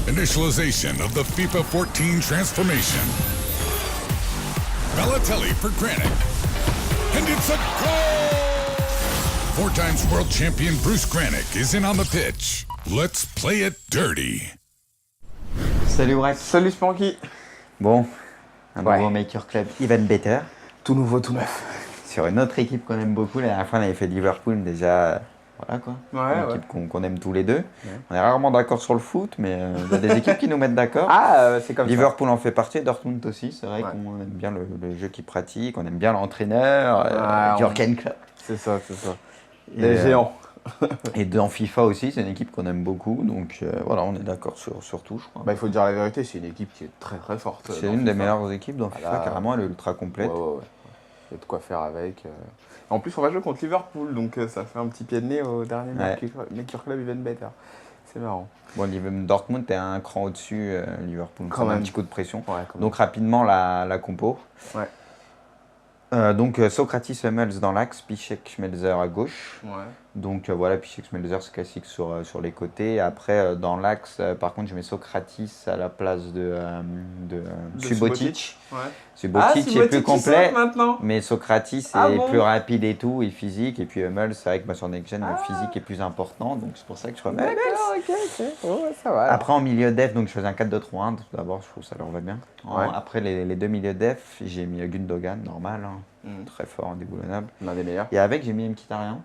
Initialization of the FIFA 14 transformation. Balotelli for Granit. And it's a goal! 4 times world champion Bruce Granick is in on the pitch. Let's play it dirty. Salut Brett. Salut Spanky. Bon, un nouveau Maker Club Even Better. Tout nouveau, tout neuf. Sur une autre équipe qu'on aime beaucoup. La dernière fois on avait fait Liverpool déjà. Voilà quoi. Une équipe qu'on aime tous les deux. Ouais. On est rarement d'accord sur le foot, mais il y a des équipes qui nous mettent d'accord. C'est comme Liverpool en fait partie, Dortmund aussi. C'est vrai qu'on aime bien le jeu qu'ils pratiquent, on aime bien l'entraîneur, Jürgen Klopp. C'est ça, c'est ça. Les géants. Et dans FIFA aussi, c'est une équipe qu'on aime beaucoup. Donc voilà, on est d'accord sur tout, je crois. Il faut dire la vérité, c'est une équipe qui est très très forte. C'est une des meilleures équipes dans FIFA, carrément, elle est ultra complète. Ouais. Il y a de quoi faire avec. En plus, on va jouer contre Liverpool, donc ça fait un petit pied de nez au dernier Maker Club Even Better. C'est marrant. Bon, Dortmund est un cran au-dessus, Liverpool. Quand même un petit coup de pression. Ouais, donc rapidement, la compo. Ouais. Donc Socrates Hummels dans l'axe, Piszczek Schmelzer à gauche. Ouais. Donc voilà, Piszczek Schmelzer c'est classique sur les côtés. Après dans l'axe, par contre je mets Socrates à la place de Subotic. Ouais. Subotic est plus complet, maintenant. mais Socrates est plus rapide et tout, et physique. Et puis Hummels, c'est vrai que sur Next Gen, le physique est plus important, donc c'est pour ça que je remets Hummels. Ok. Ouais, ça va. Après en milieu def, donc je faisais un 4-2-3-1. D'abord, je trouve que ça leur va bien. Après les deux milieux def, j'ai mis Gundogan, normal, très fort, indéboulonnable. L'un des meilleurs. Et avec, j'ai mis Mkhitaryan.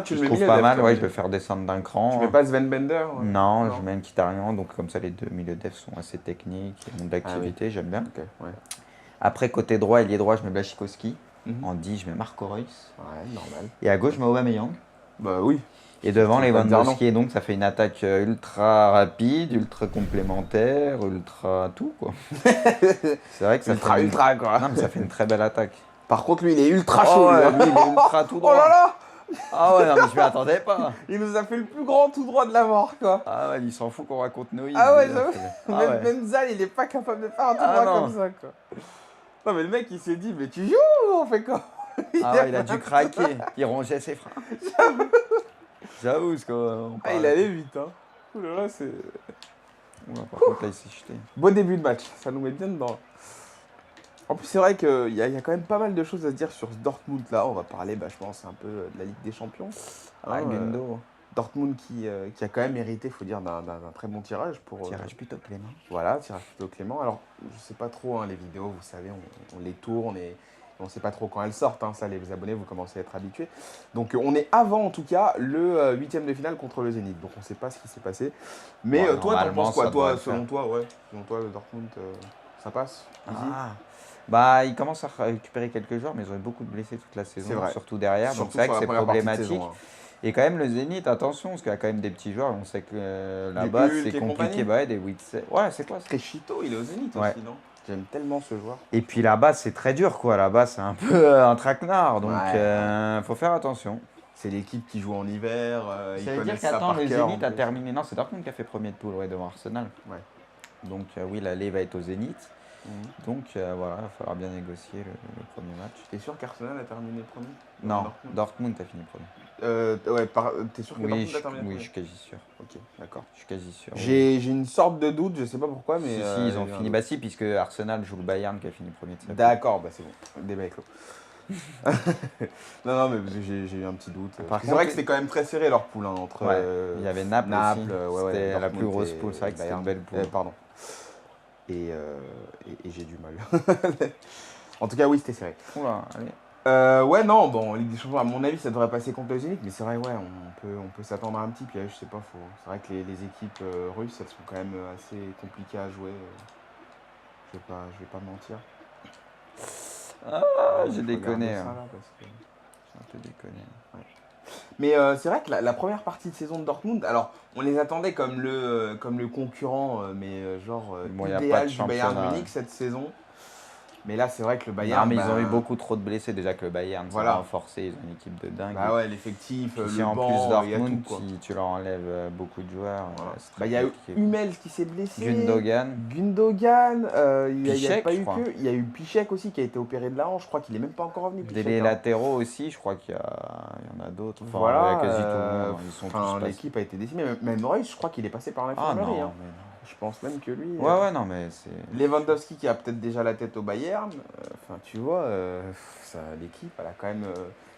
Tu je le trouve pas mal, je peux faire descendre d'un cran. Tu mets pas Sven Bender Non, je mets Mkhitaryan, donc comme ça les deux milieux def sont assez techniques, ils ont de l'activité, j'aime bien. Okay, ouais. Après, côté droit, ailier droit, je mets Błaszczykowski. En 10, je mets Marco Reus. Ouais, normal. Et à gauche, je mets Aubameyang. Bah oui. Et devant, Lewandowski, et donc ça fait une attaque ultra rapide, ultra complémentaire, ultra tout quoi. C'est vrai que ça fait ultra quoi. Non, mais ça fait une très belle attaque. Par contre, lui, il est ultra chaud. Lui, il est ultra tout droit. Oh là là. Ah ouais, non, mais je m'y attendais pas. Il nous a fait le plus grand tout droit de la mort, quoi. Ah ouais, il s'en fout qu'on raconte Noïl. Ah ouais, j'avoue. Même Zal, il est pas capable de faire un tout droit comme ça, quoi. Non, mais le mec, il s'est dit, mais tu joues ou on fait quoi? Il a dû craquer. Il rongeait ses freins. J'avoue, ce qu'on parle. Il allait vite, hein. Ouh là là, c'est... Par contre, là, il s'est jeté. Beau début de match, ça nous met bien dedans. En plus, c'est vrai qu'il y a quand même pas mal de choses à se dire sur ce Dortmund-là. On va parler, je pense, un peu de la Ligue des Champions. Gundo. Dortmund qui a quand même hérité, il faut dire, d'un très bon tirage. Tirage plutôt clément. Voilà, tirage plutôt clément. Alors, je sais pas trop, les vidéos, vous savez, on les tourne et on ne sait pas trop quand elles sortent. Ça, les abonnés, vous commencez à être habitués. Donc, on est avant, en tout cas, le 8e de finale contre le Zénith. Donc, on ne sait pas ce qui s'est passé. Mais toi, t'en penses quoi, selon toi, le Dortmund, ça passe easy. Il commence à récupérer quelques joueurs, mais ils ont eu beaucoup de blessés toute la saison, vrai. Surtout derrière. Donc, c'est vrai que c'est problématique. Et quand même, le Zénith, attention, parce qu'il y a quand même des petits joueurs. On sait que là-bas, c'est compliqué. Des Witzel. Ouais, c'est quoi ça? Chito, il est au Zénith aussi, non? J'aime tellement ce joueur. Et puis là-bas, c'est très dur, quoi. Là-bas, c'est un peu un traquenard. Donc, faut faire attention. C'est l'équipe qui joue en hiver. Ça veut dire qu'attends, le Zénith a terminé. Non, c'est Dortmund qui a fait premier de poule, devant Arsenal. Ouais. Donc, oui, l'aller va être au Zénith. Donc voilà, il va falloir bien négocier le premier match. T'es sûr qu'Arsenal a terminé premier? Non, Dortmund a fini premier. T'es sûr que Dortmund a terminé premier? Oui, je suis quasi sûr. Ok, d'accord. Je suis quasi sûr. J'ai une sorte de doute, je sais pas pourquoi, mais... Si, ils ont fini. Si, puisque Arsenal joue le Bayern qui a fini premier de sa poule. D'accord, c'est bon. Le débat est clos. non, mais j'ai eu un petit doute. C'est vrai que c'était quand même très serré leur poule entre... il y avait Naples aussi. C'était la plus grosse poule, c'est vrai que c'était une belle poule. Pardon. Et j'ai du mal. En tout cas, oui, c'était serré. Oula, allez. Ligue des Champions, à mon avis, ça devrait passer contre le Zénith, mais c'est vrai, on peut s'attendre à un petit piège, je sais pas, c'est vrai que les équipes russes, elles sont quand même assez compliquées à jouer. Je vais pas mentir. J'ai déconné. J'ai un peu déconné. Ouais. Mais c'est vrai que la première partie de saison de Dortmund, alors on les attendait comme le concurrent, idéal du Bayern Munich cette saison. Mais là, c'est vrai que le Bayern... Non, mais ils ont eu beaucoup trop de blessés déjà que le Bayern. Voilà. Ça a renforcé, ils ont une équipe de dingue. L'effectif, le banc, en plus Dortmund, il y a tout, quoi. Si tu leur enlèves beaucoup de joueurs... Il y a eu Hummels qui s'est blessé. Gundogan, il y a eu Piszczek aussi qui a été opéré de la hanche. Je crois qu'il est même pas encore revenu. Les latéraux aussi, je crois qu'il y en a d'autres. Voilà. Quasi tout le monde. Ils sont tous l'équipe a été décimée. Même Reus, je crois qu'il est passé par l'infirmerie. Je pense même que lui... Ouais, non, mais c'est... Lewandowski qui a peut-être déjà la tête au Bayern, tu vois, l'équipe, elle a quand même...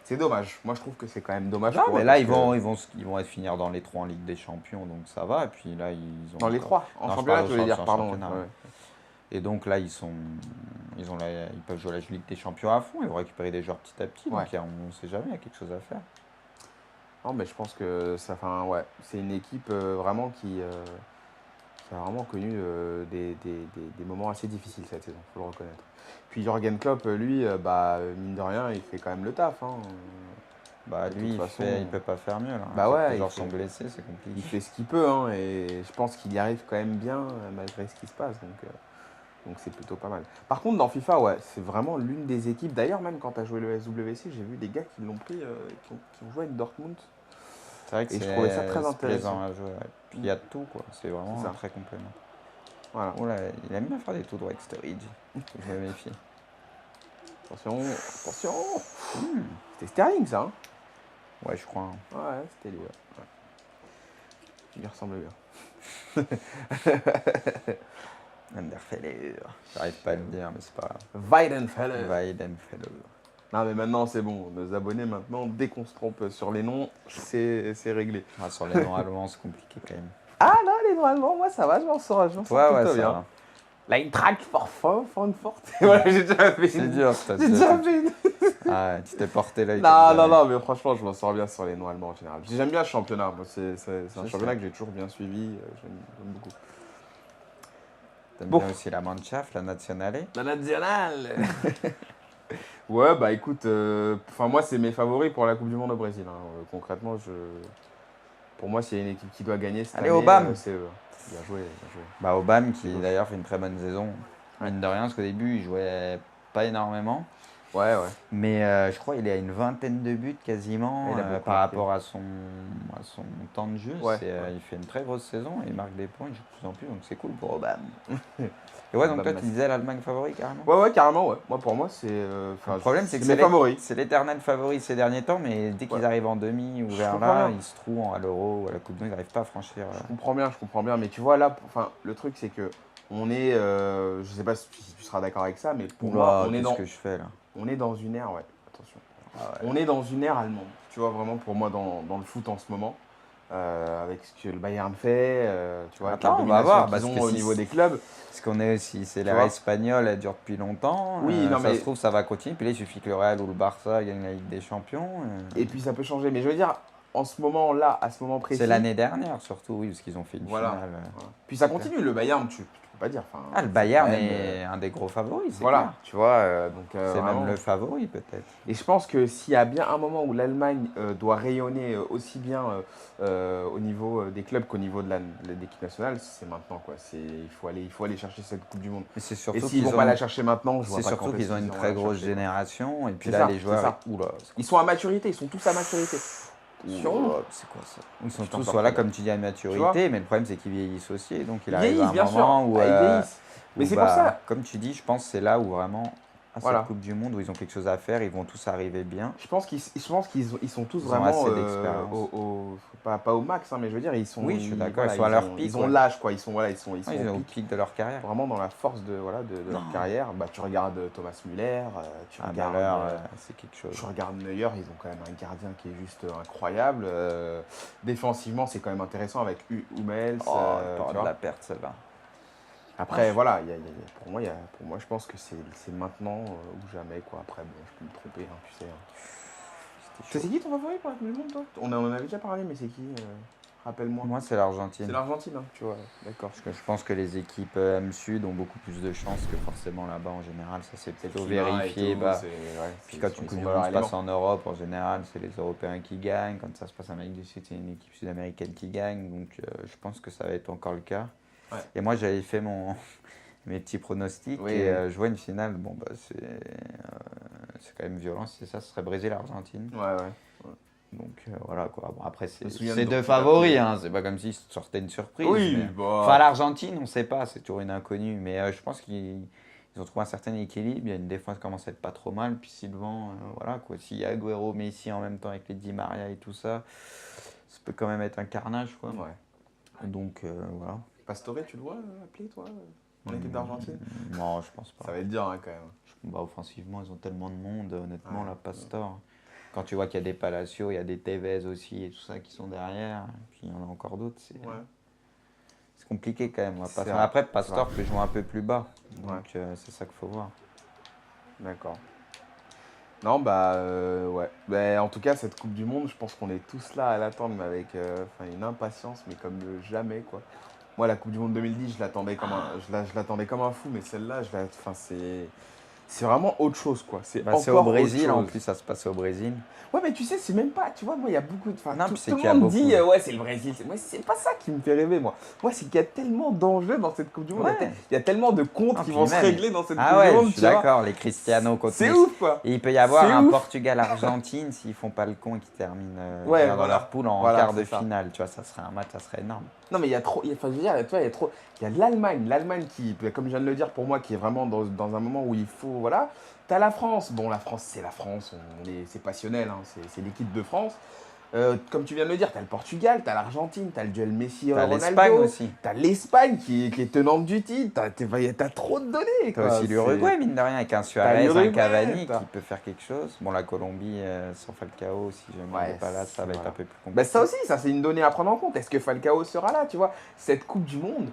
c'est dommage. Moi, je trouve que c'est quand même dommage Non, pour mais eux là, parce ils vont être finir dans les 3 en Ligue des Champions, donc ça va. Et puis là, ils ont... Dans les 3, en Non, championnat, parle tu voulais dire, en pardon. championnat, Ouais. ouais. Et donc là, ils peuvent jouer la Ligue des Champions à fond. Ils vont récupérer des joueurs petit à petit. Donc on ne sait jamais, il y a quelque chose à faire. Non, mais je pense que c'est une équipe vraiment qui a vraiment connu des moments assez difficiles cette saison, il faut le reconnaître. Puis Jürgen Klopp, lui, mine de rien, il fait quand même le taf. Hein. Bah De lui, toute façon, il peut pas faire mieux. Là. Bah ouais, les joueurs sont blessés, c'est compliqué. Il fait ce qu'il peut, hein, et je pense qu'il y arrive quand même bien malgré ce qui se passe. Donc c'est plutôt pas mal. Par contre, dans FIFA, ouais, c'est vraiment l'une des équipes. D'ailleurs, même quand tu as joué le SWC, j'ai vu des gars qui l'ont pris, qui ont joué avec Dortmund. C'est vrai que je trouvais ça très intéressant à jouer. Ouais. Puis il y a de tout, quoi. C'est vraiment très complément. Voilà. Oh là, il aime bien faire des tours droits avec Sturridge. Je me méfie. Attention. C'était Sterling, ça, hein? Ouais, je crois. Hein. Ouais, c'était lui. Ouais. Il lui ressemble bien. Weidenfeller. J'arrive pas à le dire, mais c'est pas grave. Weidenfeller. Non, mais maintenant, c'est bon. Nos abonnés, maintenant, dès qu'on se trompe sur les noms, c'est réglé. Ah, sur les noms allemands, c'est compliqué quand même. Ah non, les noms allemands, moi, ça va, je m'en sors plutôt bien. Va. L'Eintracht Frankfurt. Voilà, j'ai déjà fait C'est dur, ça. J'ai déjà fait une... Ah, tu t'es porté là. Non, mais franchement, je m'en sors bien sur les noms allemands en général. J'aime bien le championnat. Moi, c'est un championnat que j'ai toujours bien suivi. J'aime beaucoup. T'aimes bien aussi la Mannschaft, la Nationale? La Nationale. Ouais, bah écoute, moi, c'est mes favoris pour la Coupe du Monde au Brésil. Hein. Concrètement, pour moi, s'il y a une équipe qui doit gagner cette année, Obama. c'est eux. Bien joué. Bah, Obama qui d'ailleurs fait une très bonne saison. Mine de rien, parce qu'au début, il jouait pas énormément. Ouais. Mais je crois qu'il est à une vingtaine de buts quasiment par rapport à son temps de jeu. Il fait une très grosse saison, il marque des points, il joue de plus en plus, donc c'est cool pour Obama. Et ouais, donc toi, tu disais l'Allemagne favori carrément? Ouais, carrément, ouais. Moi, pour moi, c'est. Le problème, c'est que c'est l'éternel favori ces derniers temps, mais dès qu'ils arrivent en demi ou vers là, ils se trouvent à l'Euro ou à la Coupe du Monde, ils n'arrivent pas à franchir. Je comprends bien, mais tu vois, là, le truc, c'est que on est. Je sais pas si tu seras d'accord avec ça, mais pour moi, on est dans. Ce que je fais là. On est dans une ère, attention. On est dans une ère allemande, tu vois, vraiment pour moi, dans le foot en ce moment. Avec ce que le Bayern fait, tu vois, on va voir, parce qu'ils ont au niveau des clubs. Parce qu'on est aussi, c'est l'ère espagnole, elle dure depuis longtemps. Oui, ça se trouve, ça va continuer. Puis là, il suffit que le Real ou le Barça gagne la Ligue des Champions. Et puis ça peut changer. Mais je veux dire, en ce moment-là, à ce moment précis. C'est l'année dernière surtout, oui, parce qu'ils ont fait une finale. Voilà. Puis ça continue, le Bayern, tu peux pas dire. Le Bayern est un des gros favoris, c'est clair. Tu vois, c'est même le favori peut-être. Et je pense que s'il y a bien un moment où l'Allemagne doit rayonner aussi bien au niveau des clubs qu'au niveau de l'équipe nationale, c'est maintenant, quoi. Il faut aller chercher cette Coupe du Monde. Et c'est surtout s'ils ne vont pas la chercher maintenant, je vois pas. C'est surtout qu'ils ont une très grosse génération. Et puis là, les joueurs, ils sont à maturité, ils sont tous à maturité. C'est quoi ça? Ils sont tous comme tu dis, à maturité, mais le problème c'est qu'ils vieillissent aussi, donc il arrive un moment où... ils vieillissent. Mais c'est pour ça. Comme tu dis, je pense que c'est là où vraiment, à cette Coupe du Monde, où ils ont quelque chose à faire, ils vont tous arriver bien. Je pense qu'ils sont tous vraiment assez d'expérience. Pas au max, hein, mais je veux dire, ils sont... Oui, je suis d'accord, ils sont à leur pic. Ils ont l'âge, quoi. Ils sont au pic de leur carrière. Vraiment dans la force de leur carrière. Bah, tu regardes Thomas Müller, tu regardes... c'est quelque chose. Tu regardes Neuer, ils ont quand même un gardien qui est juste incroyable. Défensivement, c'est quand même intéressant avec Hummels. De la perte, celle-là. Après, voilà, pour moi, je pense que c'est maintenant ou jamais, quoi. Après, bon, je peux me tromper, hein, tu sais. C'est qui ton favori pour la Coupe du Monde, toi? On en avait déjà parlé, mais c'est qui? Rappelle-moi. Moi, c'est l'Argentine. C'est l'Argentine, hein, tu vois, d'accord. Parce que je pense que les équipes M-Sud ont beaucoup plus de chances que forcément là-bas, en général. Ça, c'est plutôt vérifié. Puis quand une Coupe du Monde se passe en Europe, en général, c'est les Européens qui gagnent. Quand ça se passe en Amérique du Sud, c'est une équipe sud-américaine qui gagne. Donc, je pense que ça va être encore le cas. Ouais. Et moi, j'avais fait mes petits pronostics et je vois une finale. Bon, c'est quand même violent. Si c'est ça, ce serait Brésil-Argentine. Ouais. Donc voilà quoi. Bon, après, c'est deux favoris. Hein. C'est pas comme s'ils sortaient une surprise. Oui, Enfin, l'Argentine, on ne sait pas. C'est toujours une inconnue. Mais je pense qu'ils ont trouvé un certain équilibre. Il y a une défense qui commence à être pas trop mal. Puis si devant, voilà quoi. S'il y a Agüero, Messi en même temps avec les Di Maria et tout ça, ça peut quand même être un carnage quoi. Ouais. Donc voilà. Pastore, tu le vois appeler, toi, en équipe d'Argentine? Non, je pense pas. Ça va être dur, hein, quand même. Bah, offensivement, ils ont tellement de monde, honnêtement, la Pastor. Quand tu vois qu'il y a des Palacio, il y a des Tevez aussi et tout ça qui sont derrière, puis il y en a encore d'autres, c'est compliqué quand même. Après, Pastor peut jouer un peu plus bas, donc c'est ça qu'il faut voir. D'accord. Non, ouais. Bah, en tout cas, cette Coupe du Monde, je pense qu'on est tous là à l'attendre, mais avec une impatience, mais comme jamais, quoi. Moi, la Coupe du Monde 2010, je l'attendais comme un fou, mais celle-là, c'est vraiment autre chose, quoi. C'est au Brésil, en plus, ça se passe au Brésil. Ouais, mais tu sais, c'est même pas, tu vois, moi, il y a beaucoup de... Non, tout le monde dit, ouais, c'est le Brésil. Moi, c'est pas ça qui me fait rêver, moi. Moi, c'est qu'il y a tellement d'enjeux dans cette Coupe du Monde. Ouais. Il y a tellement de comptes qui vont se régler dans cette Coupe du du Monde. Je suis d'accord, les Cristiano contre c'est ouf, quoi. Et il peut y avoir un Portugal-Argentine s'ils font pas le con et qu'ils terminent dans leur poule en quart de finale. Tu vois, ça serait un match, ça serait énorme. Non, mais il y a trop... Enfin, je veux dire, tu vois, il y a trop... Il y a l'Allemagne. L'Allemagne qui, comme je viens de le dire, pour moi, qui est vraiment dans un moment où il faut... Voilà. T'as la France. Bon, la France, c'est la France. C'est passionnel, hein. C'est l'équipe de France. Comme tu viens de le dire, t'as le Portugal, t'as l'Argentine, t'as le duel Messi-Ronaldo. T'as l'Espagne aussi. T'as l'Espagne qui est tenante du titre. T'as trop de données. T'as aussi l'Uruguay, mine de rien, avec un Suarez, un Cavani qui peut faire quelque chose. Bon, la Colombie, sans Falcao, si jamais il n'est pas là, ça va être un peu plus compliqué. Bah, ça aussi, ça c'est une donnée à prendre en compte. Est-ce que Falcao sera là, tu vois? Cette Coupe du Monde,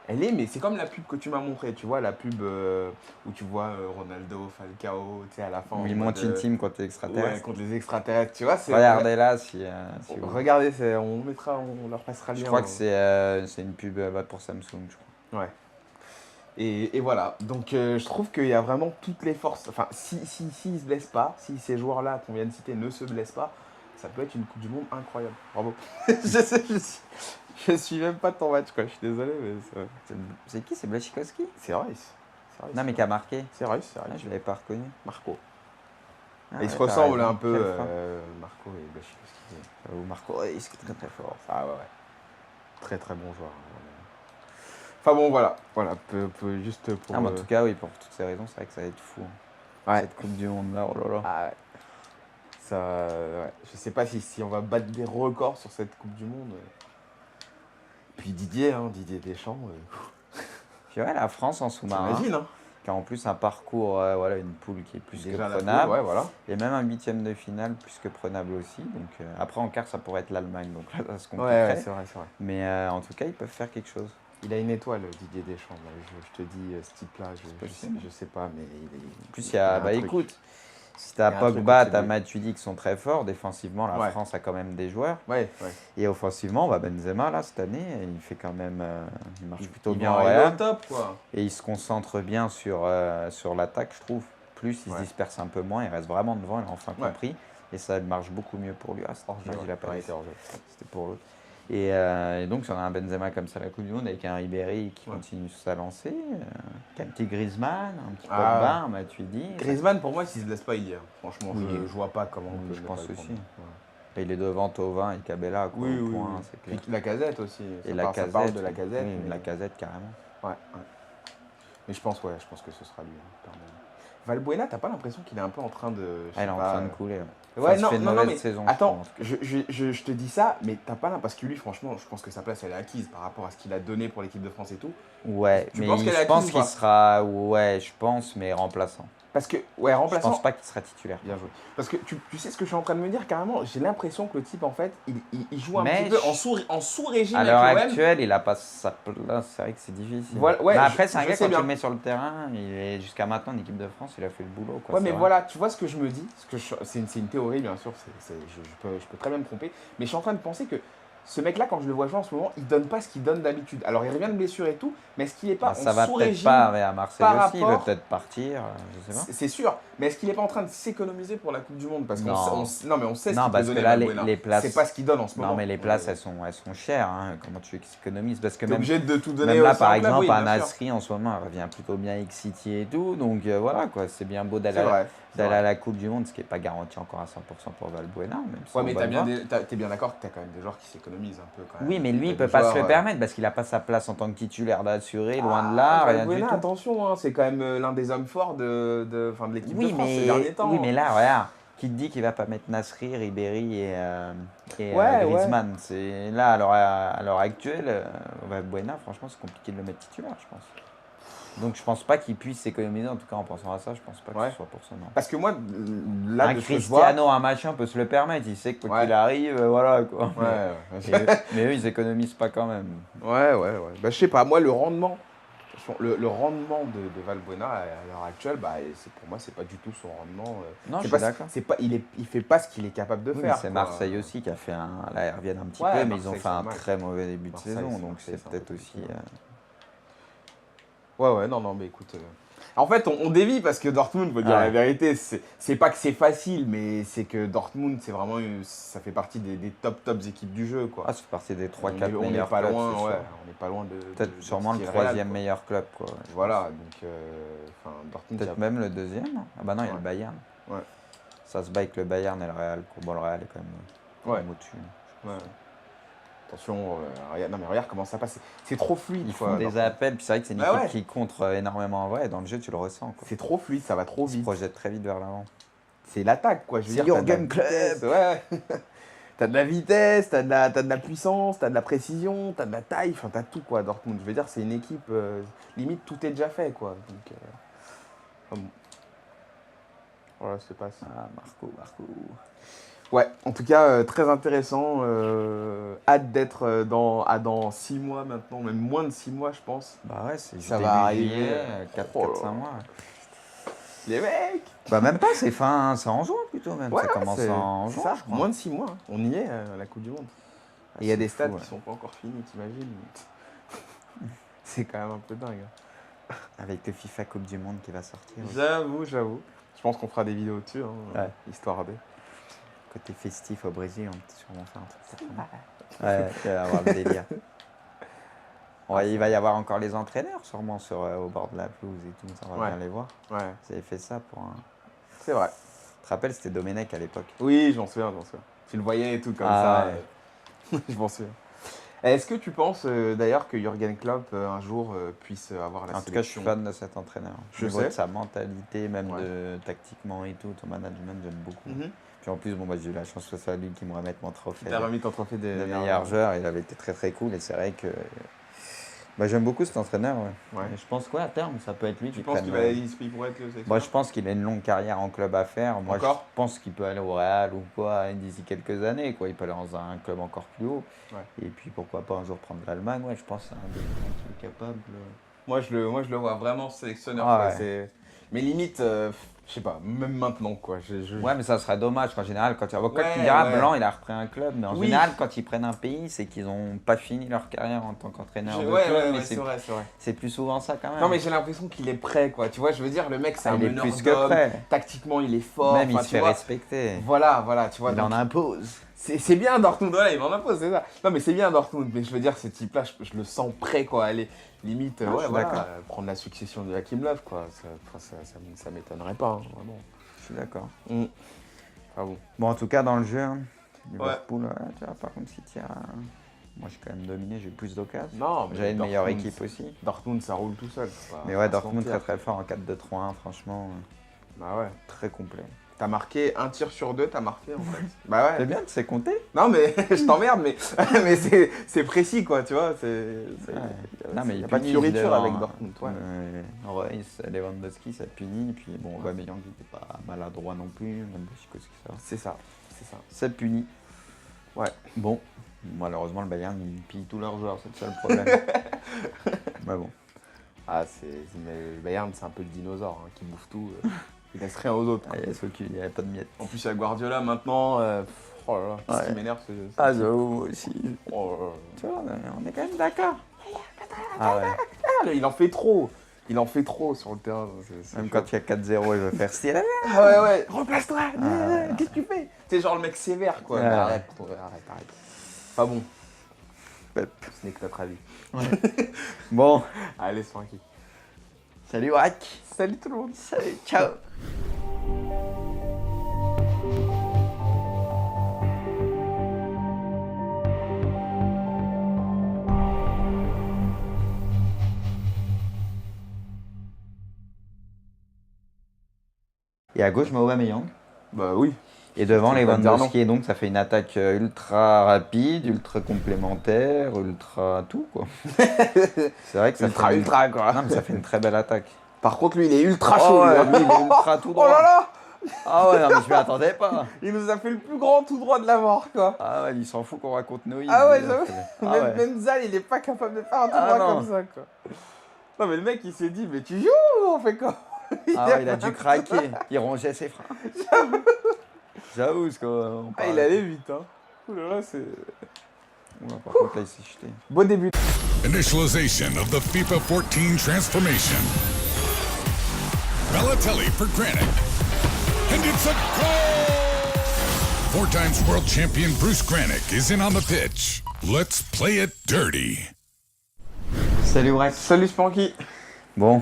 mais c'est comme la pub que tu m'as montré, tu vois, la pub où tu vois Ronaldo, Falcao, tu sais, à la fin. Où ils montent une team contre les extraterrestres. Ouais, contre les extraterrestres, tu vois. Regardez-là si vous... Regardez, on leur passera le lien. Je crois que c'est une pub pour Samsung, je crois. Ouais. Et voilà, donc je trouve qu'il y a vraiment toutes les forces. Enfin, s'ils ne se blessent pas, si ces joueurs-là qu'on vient de citer ne se blessent pas, ça peut être une Coupe du Monde incroyable. Bravo. Je suis même pas de ton match, quoi. Je suis désolé, mais c'est qui? C'est Blaszczykowski? C'est Rice. Non, mais qui a marqué. C'est Rice, c'est Rice. Je l'avais pas reconnu. Marco. Ils se ressemblent un peu, Marco et Blaszczykowski. Ou Marco Reus, qui est très très fort. Ah ouais. Très très bon joueur. Enfin bon, voilà. Juste pour... En tout cas, oui, pour toutes ces raisons, c'est vrai que ça va être fou. Ouais. Cette Coupe du Monde là, oh là là. Ah ouais. Ça, je sais pas si on va battre des records sur cette Coupe du Monde. Puis Didier Deschamps. Puis ouais, la France en sous-marin. T'imagines, hein. Qui a en plus un parcours, une poule qui est plus que prenable. Poule, voilà. Et même un huitième de finale plus que prenable aussi. Donc après en quart, ça pourrait être l'Allemagne. Donc là, ça se compliquerait. Ouais, c'est vrai. Mais en tout cas, ils peuvent faire quelque chose. Il a une étoile, Didier Deschamps. Je te dis, ce type-là, je sais pas, mais il est... En plus, il y a écoute, si t'as Pogba, t'as Matuidi qui sont très forts. Défensivement, la France a quand même des joueurs. Ouais. Et offensivement, Benzema, là, cette année, il fait quand même... il marche plutôt bien au Real. top, quoi. Et il se concentre bien sur l'attaque, je trouve. Plus, il se disperse un peu moins. Il reste vraiment devant, il a enfin compris. Et ça marche beaucoup mieux pour lui. Ah, il a pas été hors jeu. C'était pour l'autre. Et donc, si on a un Benzema comme ça à la Coupe du Monde, avec un Ribéry qui continue sa lancée, un petit Griezmann, un petit Pogba, un Matuidi. Griezmann, pour moi, s'il ne se laisse pas, il y est. Franchement, je vois pas comment on peut. Je pense aussi. Et il est devant Thauvin et Cabella. Quoi, oui. C'est clair. Et la Casette aussi. Ça parle de la Casette. Oui, la Casette, carrément. Ouais. Mais je pense que ce sera lui. Valbuena, t'as pas l'impression qu'il est un peu en train de... il est en train de couler. Ouais, non, mais saison, attends, je te dis ça, mais t'as pas l'impression, parce que lui, franchement, je pense que sa place, elle est acquise par rapport à ce qu'il a donné pour l'équipe de France et tout. Ouais, mais je pense qu'il sera, je pense, mais remplaçant. Parce que, remplaçant. Je pense pas qu'il sera titulaire. Bien joué. Parce que tu sais ce que je suis en train de me dire, carrément, j'ai l'impression que le type, en fait, il joue un petit peu en sous-régime. À l'heure actuelle, il a pas sa place, c'est vrai que c'est difficile. Mais après, c'est un gars, quand tu le mets sur le terrain, jusqu'à maintenant, en équipe de France, il a fait le boulot. Quoi, mais voilà, tu vois ce que je me dis, c'est une théorie, bien sûr, je peux très bien me tromper, mais je suis en train de penser que ce mec-là, quand je le vois jouer en ce moment, il donne pas ce qu'il donne d'habitude. Alors, il revient de blessure et tout, mais est-ce qu'il n'est pas en sous-régime? Ça va peut-être pas, mais à Marseille aussi, il veut peut-être partir, je sais pas. C'est sûr, mais est-ce qu'il n'est pas en train de s'économiser pour la Coupe du Monde? Parce qu'on mais on sait ce qu'il peut donner. Non, parce que là, les places... C'est pas ce qu'il donne en ce moment. Non, mais les places, elles sont chères. Hein. Comment tu veux qu'ils s'économisent? Parce que même, obligé de tout donner même là, par exemple, à Nasri, en ce moment, elle revient plutôt bien excitée et tout. Donc voilà, quoi, c'est bien beau d'aller à la Coupe du Monde, ce qui n'est pas garanti encore à 100% pour Valbuena. Mais t'es bien d'accord que t'as quand même des joueurs qui s'économisent un peu quand même. Oui, mais lui, il peut pas se le permettre parce qu'il n'a pas sa place en tant que titulaire d'assuré, loin de là, rien du tout. Attention, c'est quand même l'un des hommes forts de l'équipe de France ces derniers temps. Oui, mais là, regarde, Qui te dit qu'il va pas mettre Nasri, Ribéry et Ouais, Griezmann. C'est là à l'heure actuelle, Valbuena, franchement, c'est compliqué de le mettre titulaire, je pense. Donc je pense pas qu'il puisse s'économiser, en tout cas en pensant à ça, je pense pas que ce soit pour ça, non. Parce que moi, là, Un de ce que je vois... Cristiano, un machin peut se le permettre, il sait que quoi qu'il arrive, voilà quoi. Mais eux, ils économisent pas quand même. Ouais. Bah, je sais pas, moi, le rendement de Valbuena à l'heure actuelle, bah, pour moi, c'est pas du tout son rendement. Non, je suis d'accord. Il fait pas ce qu'il est capable de faire. C'est Marseille aussi qui a fait un. Là, ils reviennent un petit peu, mais ils ont fait un très mauvais début de saison, donc c'est peut-être aussi. Ouais, non, mais écoute. En fait, on dévie parce que Dortmund, faut dire la vérité, c'est pas que c'est facile, mais c'est que Dortmund, c'est vraiment, ça fait partie des top équipes du jeu, quoi. Ah, c'est partie des 3-4 meilleurs On n'est pas clubs, loin, on n'est pas loin de. Peut-être sûrement le 3e meilleur club, quoi. Voilà, donc, Dortmund. Peut-être même le 2e. Ah bah non, il y a le Bayern. Ouais. Ça se bat avec le Bayern et le Real. Bon, le Real est quand même au-dessus. Ouais. Attention, non mais regarde comment ça passe. C'est trop fluide. Ils font des appels, puis c'est vrai que c'est une équipe qui contre énormément en vrai. Dans le jeu, tu le ressens. C'est trop fluide, ça va trop vite. Ils se projettent très vite vers l'avant. C'est l'attaque, quoi. Je veux dire, Jürgen Klopp. Ouais. T'as de la vitesse, t'as de la puissance, t'as de la précision, t'as de la taille, enfin t'as tout, quoi, Dortmund. Je veux dire, c'est une équipe, limite tout est déjà fait, quoi. Donc, bon. Voilà, je sais pas. Ah, Marco. Ouais, en tout cas, très intéressant. Hâte d'être dans 6 mois maintenant, même moins de 6 mois, je pense. Bah ouais, c'est ça va arriver. 4-5 mois. Les mecs! Bah même pas, c'est en juin plutôt même. Ouais, ça commence en juin, ça, je crois. moins de 6 mois. Hein. On y est à la Coupe du Monde. Et il y a des stades qui sont pas encore finis, t'imagines? C'est quand même un peu dingue. Hein. Avec le FIFA Coupe du Monde qui va sortir. J'avoue. Je pense qu'on fera des vidéos dessus, hein, histoire de... Côté festif au Brésil, on peut sûrement faire un truc. Ouais, il va y avoir le délire. Il va y avoir encore les entraîneurs sûrement au bord de la pelouse et tout, ça va bien les voir. Ouais. Vous avez fait ça pour un... C'est vrai. Tu te rappelles, c'était Domenech à l'époque. Oui, j'en souviens. Tu le voyais et tout comme ça. Ouais. Je m'en souviens. Est-ce que tu penses d'ailleurs que Jürgen Klopp un jour puisse avoir la sélection? En tout cas, je suis fan de cet entraîneur. Je sais. sais. De sa mentalité, même tactiquement et tout, son management, j'aime beaucoup. Puis en plus, j'ai eu la chance que ce soit lui qui me remette mon trophée. Tu as remis ton trophée de meilleur joueur. Il avait été très très cool et c'est vrai que j'aime beaucoup cet entraîneur. Ouais. Et je pense qu'à terme, ça peut être lui. Tu penses qu'il pourrait être le sélectionneur? Je pense qu'il a une longue carrière en club à faire. Moi, je pense qu'il peut aller au Real ou quoi d'ici quelques années. Quoi. Il peut aller dans un club encore plus haut. Ouais. Et puis pourquoi pas un jour prendre l'Allemagne. Ouais, je pense que c'est un des gens qui est capable. Moi, je le vois vraiment sélectionneur. Mais limite, je sais pas, même maintenant quoi. Ouais, mais ça serait dommage qu'en général, quand tu diras Blanc, il a repris un club, mais en général, quand ils prennent un pays, c'est qu'ils n'ont pas fini leur carrière en tant qu'entraîneur de club. Mais c'est vrai. C'est plus souvent ça quand même. Non, mais j'ai l'impression qu'il est prêt quoi. Tu vois, je veux dire, le mec, c'est un meneur plus que prêt. Tactiquement, il est fort. Même il se fait respecter. Voilà, tu vois. Il en impose. C'est bien Dortmund, voilà, il m'en impose, c'est ça. Non, mais c'est bien Dortmund, mais je veux dire, ce type-là, je le sens prêt, quoi. Aller limite, prendre la succession de Hakim Löw, quoi. Ça m'étonnerait pas, hein, vraiment. Je suis d'accord. Bon, en tout cas, dans le jeu, Liverpool, tu vois, par contre, City, moi, j'ai quand même dominé, j'ai eu plus d'occasions. Non, mais j'avais une meilleure équipe aussi. Dortmund, ça roule tout seul. Mais ouais, Dortmund, très très fort en 4-2-3-1, franchement. Bah ouais. Très complet. T'as marqué un tir sur 2, t'as marqué en fait. Bah ouais. C'est bien, tu sais compter. Non mais je t'emmerde, mais c'est précis quoi, tu vois. Non mais il n'y a pas de fioriture avec Dortmund. Royce, Lewandowski, ça punit. Puis bon, Aubameyang qui n'était pas maladroit non plus, même Bouchikowski, ça. C'est ça. Ça punit. Ouais. Bon, malheureusement le Bayern ils pillent tous leurs joueurs, c'est le seul problème. Mais bon. Mais le Bayern c'est un peu le dinosaure hein, qui bouffe tout. Il laisse rien aux autres. Il n'y a pas de miettes. En plus, il y a Guardiola maintenant. Oh là là, ce qui m'énerve, c'est. J'avoue aussi. Oh, tu vois, on est quand même d'accord. Il en fait trop. Il en fait trop sur le terrain. Même quand il y a 4-0, il va faire style. Ouais. Replace-toi. Qu'est-ce que tu fais? C'est genre le mec sévère, quoi. Arrête. Pas bon. Pep. Ce n'est que notre avis. Bon. Allez, sois tranquille. Salut Wack. Salut tout le monde. Salut, ciao. Et à gauche, je mets Aubameyang. Bah oui. Et devant Tu peux pas te dire Lewandowski, et donc ça fait une attaque ultra rapide, ultra complémentaire, ultra tout quoi. C'est vrai que ça fait Ultra quoi. Non mais ça fait une très belle attaque. Par contre, lui, il est ultra chaud. Oh, lui, ouais, hein. lui, il est ultra tout droit. Oh là là! Ah ouais, non mais je m'y attendais pas. Il nous a fait le plus grand tout droit de la mort, quoi. Ah ouais, il s'en fout qu'on raconte Noïl. Ah ouais, lui, j'avoue. Ah Même, ouais. même Zal, il est pas capable de faire un tout Ah droit non. comme ça, quoi. Non, mais le mec, il s'est dit, mais tu joues, on fait quoi? Ah ouais, il a dû craquer. Il rongeait ses freins. J'avoue, ce qu'on Ah, il allait vite, hein. Ouh là là, c'est. Oula, par contre, là, il s'est jeté. Bon début. Initialization of the FIFA 14 transformation. Balotelli for Granit. And it's a goal! 4 times world champion Bruce Granick is in on the pitch. Let's play it dirty. Salut Brex. Salut Spanky. Bon,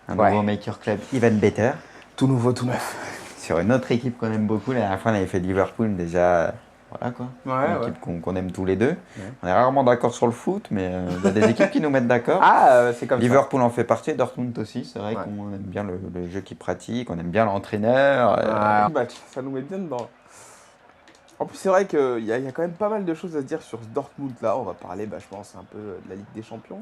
un Ouais. nouveau Maker Club even better. Tout nouveau, tout neuf. Sur une autre équipe qu'on aime beaucoup. La dernière fois, on avait fait Liverpool déjà. Voilà quoi. Ouais, Une ouais. équipe qu'on aime tous les deux. On est rarement d'accord sur le foot, mais il y a des équipes qui nous mettent d'accord. Ah, c'est comme Liverpool en fait partie, Dortmund aussi. C'est vrai Ouais. qu'on aime bien le jeu qu'ils pratiquent, on aime bien l'entraîneur. ça. Match, ça nous met bien dedans. En plus, c'est vrai qu'il y a quand même pas mal de choses à se dire sur ce Dortmund-là. On va parler, je pense, un peu de la Ligue des Champions.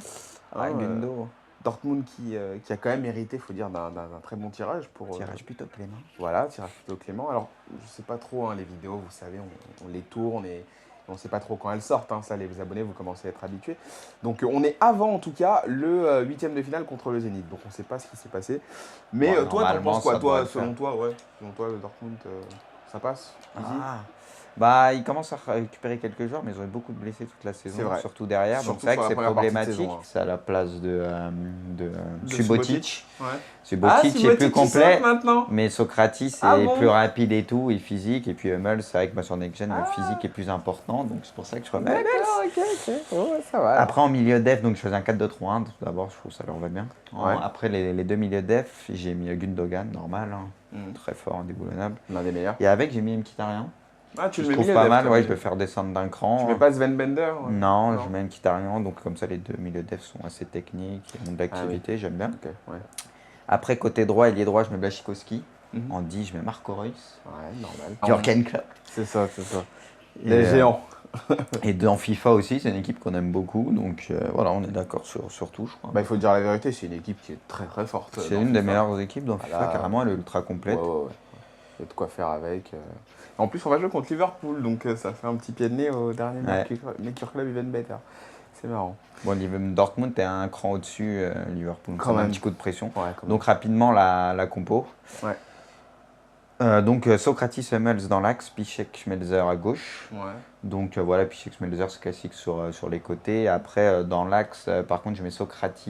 Ah, Hein, Gundo. Dortmund qui a quand même hérité, il faut dire, d'un très bon tirage. Tirage plutôt clément. Voilà, tirage plutôt clément. Alors, je sais pas trop, hein, les vidéos, vous savez, on les tourne et on sait pas trop quand elles sortent. Hein, ça, les abonnés, vous commencez à être habitués. Donc, on est avant, en tout cas, le 8e de finale contre le Zénith. Donc, on sait pas ce qui s'est passé. Mais Bon, toi, t'en normalement, penses quoi? ça doit Toi, le selon toi, le Dortmund, ça passe? Easy. Ah. Bah, ils commencent à récupérer quelques joueurs, mais ils ont eu beaucoup de blessés toute la saison, C'est vrai. surtout derrière. Donc Surtout c'est vrai sur que la c'est première partie de problématique. saison, hein. C'est à la place de Subotic. Ouais. Subotic est plus complet, maintenant. mais Socrates Ah est bon plus rapide et tout, et physique. Et puis Hummels, c'est vrai que sur Next Gen, le physique est plus important. Donc c'est pour ça que je remets Hummels. Ok. Ouais, ça va. Après, en milieu def, donc je faisais un 4-2-3-1. D'abord, je trouve que ça leur va bien. Ouais. Après, les deux milieux def, j'ai mis Gundogan, normal, hein, Mm. très fort, indéboulonnable. L'un des meilleurs. Et avec, j'ai mis Mkhitaryan. Ah, tu Je le mets trouve milieu pas def, mal, toi, ouais, mais- je peux faire descendre d'un cran. Tu mets pas Sven Bender? Non, Non. je mets Mkhitaryan, donc comme ça les deux milieux def sont assez techniques, ils ont de l'activité, j'aime bien. Ok, ouais. Après côté droit, ailier droit, je mets Błaszczykowski. Mhm. En 10, je mets Marco Reus. Ouais, normal. Jürgen Klopp. C'est ça. Et, Les géants. Et dans FIFA aussi, c'est une équipe qu'on aime beaucoup, donc voilà, on est d'accord sur tout, je crois. Il faut dire la vérité, c'est une équipe qui est très très forte. C'est dans une des FIFA. meilleures équipes dans FIFA, Voilà. carrément, elle est ultra complète. Ouais. Il y a de quoi faire avec. En plus, on va jouer contre Liverpool, donc ça fait un petit pied de nez au dernier Ouais. Maker Club Even Better. C'est marrant. Bon, Dortmund est un cran au-dessus, Liverpool, Quand ça met un même. petit coup de pression. Ouais, quand même. Donc rapidement, la compo. Ouais. Donc Socrates, Hummels dans l'axe, Piszczek, Schmelzer à gauche. Ouais. Donc voilà, Piszczek, Schmelzer, c'est classique sur les côtés. Après, dans l'axe, par contre, je mets Socrates